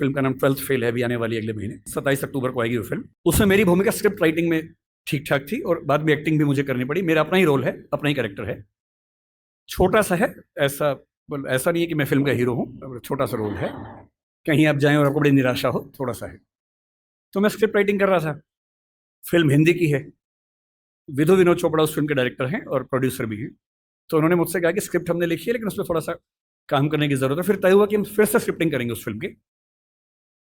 Film का नाम 12th fail है, अभी आने वाली अगले महीने 27 अक्टूबर को आएगी वो फिल्म। उसमें मेरी भूमिका स्क्रिप्ट राइटिंग में ठीक ठाक थी और बाद में एक्टिंग भी मुझे करनी पड़ी। मेरा अपना ही रोल है, अपना ही कैरेक्टर है, छोटा सा है, ऐसा नहीं है कि मैं फिल्म का हीरो हूँ, छोटा सा रोल है, कहीं आप जाएं और आपको बड़ी निराशा हो, थोड़ा सा है। तो मैं स्क्रिप्ट राइटिंग कर रहा था, फिल्म हिंदी की है, विधु विनोद चोपड़ा उस फिल्म के डायरेक्टर हैं और प्रोड्यूसर भी हैं। तो उन्होंने मुझसे कहा कि स्क्रिप्ट हमने लिखी है लेकिन उसमें थोड़ा सा काम करने की जरूरत है। फिर तय हुआ कि हम फिर से स्क्रिप्टिंग करेंगे उस फिल्म की।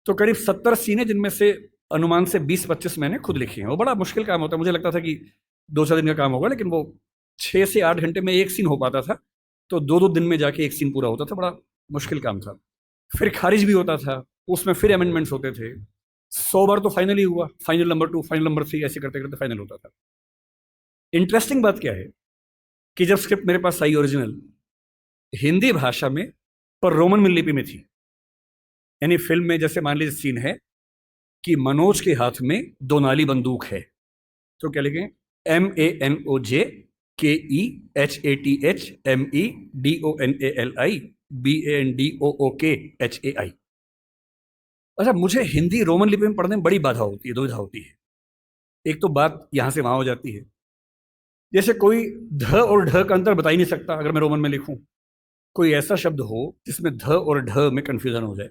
तो करीब 70 सीनें, जिनमें से अनुमान से 20-25 मैंने खुद लिखी हैं। वो बड़ा मुश्किल काम होता है, मुझे लगता था कि 2-4 दिन का काम होगा, लेकिन वो 6 से 8 घंटे में एक सीन हो पाता था, तो 2-2 दिन में जाके एक सीन पूरा होता था। बड़ा मुश्किल काम था। फिर खारिज भी होता था, उसमें फिर अमेंडमेंट्स होते थे। 100 बार तो फाइनल ही हुआ, फाइनल नंबर 2, फाइनल नंबर 3, ऐसे करते करते फाइनल होता था। इंटरेस्टिंग बात क्या है कि जब स्क्रिप्ट मेरे पास आई ओरिजिनल हिंदी भाषा में, पर रोमन लिपि में थी। यानी फिल्म में जैसे मान लीजिए सीन है कि मनोज के हाथ में 2 नाली बंदूक है, तो क्या लिखें? MANOJKEHATHMEDONALI अच्छा, मुझे हिंदी रोमन लिपि में पढ़ने में बड़ी बाधा होती है, दुविधा होती है। एक तो बात यहां से वहां हो जाती है, जैसे कोई ध और ढ का अंतर बता ही नहीं सकता अगर मैं रोमन में लिखूं। कोई ऐसा शब्द हो जिसमें ध और ढ में कंफ्यूजन हो जाए।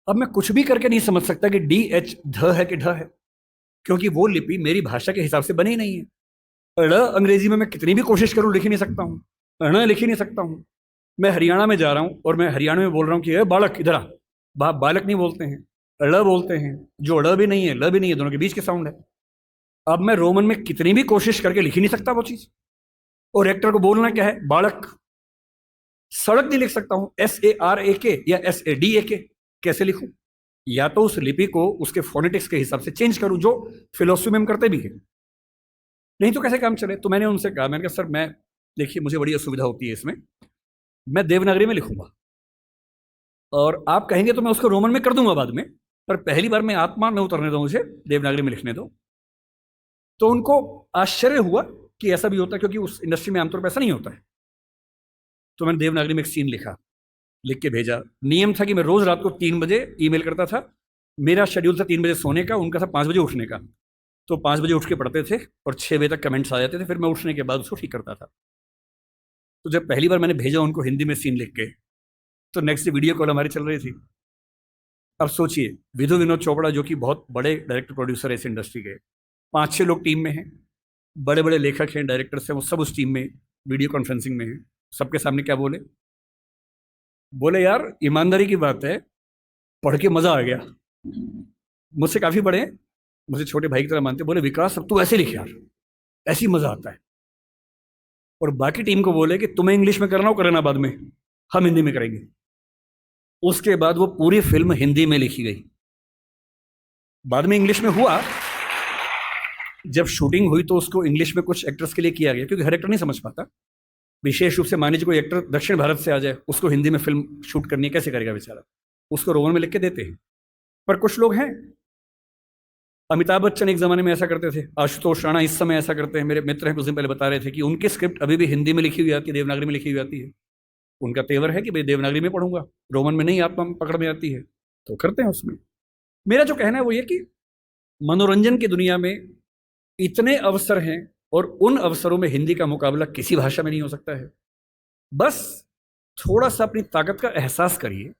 अब मैं कुछ भी करके नहीं समझ सकता कि DH ध है कि ढ है, क्योंकि वो लिपि मेरी भाषा के हिसाब से बनी नहीं है। ड़ अंग्रेजी में मैं कितनी भी कोशिश करूं लिख ही नहीं सकता हूं, ण लिख ही नहीं सकता हूं। मैं हरियाणा में जा रहा हूं और मैं हरियाणा में बोल रहा हूं कि बालक इधर आ, बालक नहीं बोलते हैं, ड़ बोलते हैं, जो ड़ भी नहीं है ल भी नहीं है, दोनों के बीच के साउंड है। अब मैं रोमन में कितनी भी कोशिश करके लिख ही नहीं सकता वो चीज। और एक्टर को बोलना क्या है? बालक। सड़क नहीं लिख सकता हूं, SARAK या SADAK, कैसे लिखूं? या तो उस लिपि को उसके फोनेटिक्स के हिसाब से चेंज करूं, जो फिलोसफी में हम करते भी हैं, नहीं तो कैसे काम चले। तो मैंने उनसे कहा, मैंने कहा सर मैं, देखिए मुझे बड़ी असुविधा होती है इसमें, मैं देवनागरी में लिखूंगा और आप कहेंगे तो मैं उसको रोमन में कर दूंगा बाद में, पर पहली बार में आत्मा में उतरने दो, मुझे देवनागरी में लिखने दो। तो उनको आश्चर्य हुआ कि ऐसा भी होता है, क्योंकि उस इंडस्ट्री में आमतौर पर ऐसा नहीं होता है। तो मैंने देवनागरी में एक सीन लिखा, लिख के भेजा। नियम था कि मैं रोज रात को 3 बजे ईमेल करता था। मेरा शेड्यूल था 3 बजे सोने का, उनका था 5 बजे उठने का। तो 5 बजे उठ के पढ़ते थे और 6 बजे तक कमेंट्स आ जाते थे, फिर मैं उठने के बाद उसको ठीक करता था। तो जब पहली बार मैंने भेजा उनको हिंदी में सीन लिख के, तो नेक्स्ट वीडियो कॉल हमारी चल रही थी। अब सोचिए, विधु विनोद चोपड़ा जो कि बहुत बड़े डायरेक्टर प्रोड्यूसर है इस इंडस्ट्री के, 5-6 लोग टीम में हैं, बड़े बड़े लेखक हैं, डायरेक्टर्स हैं, वो सब उस टीम में वीडियो कॉन्फ्रेंसिंग में हैं। सबके सामने क्या बोले? बोले यार ईमानदारी की बात है, पढ़ के मजा आ गया। मुझसे काफी बड़े हैं, मुझे छोटे भाई की तरह मानते। बोले विकास अब तू ऐसे लिख यार, ऐसी मजा आता है। और बाकी टीम को बोले कि तुम्हें इंग्लिश में करना हो करना, बाद में हम हिंदी में करेंगे। उसके बाद वो पूरी फिल्म हिंदी में लिखी गई। बाद में इंग्लिश में हुआ, जब शूटिंग हुई तो उसको इंग्लिश में कुछ एक्टर्स के लिए किया गया, क्योंकि हर एक्टर नहीं समझ पाता। विशेष रूप से मान लीजिए कोई एक्टर दक्षिण भारत से आ जाए, उसको हिंदी में फिल्म शूट करनी है, कैसे करेगा बेचारा? उसको रोमन में लिख के देते हैं। पर कुछ लोग हैं, अमिताभ बच्चन एक जमाने में ऐसा करते थे, आशुतोष राणा इस समय ऐसा करते हैं। मेरे मित्र हैं, कुछ दिन पहले बता रहे थे कि उनकी स्क्रिप्ट अभी भी हिंदी में लिखी हुई आती है, देवनागरी में लिखी हुई आती है। उनका तेवर है कि भाई देवनागरी में पढ़ूंगा, रोमन में नहीं आत्मा पकड़ में आती है, तो करते हैं उसमें। मेरा जो कहना है वो ये कि मनोरंजन की दुनिया में इतने अवसर हैं और उन अवसरों में हिंदी का मुकाबला किसी भाषा में नहीं हो सकता है। बस थोड़ा सा अपनी ताकत का एहसास करिए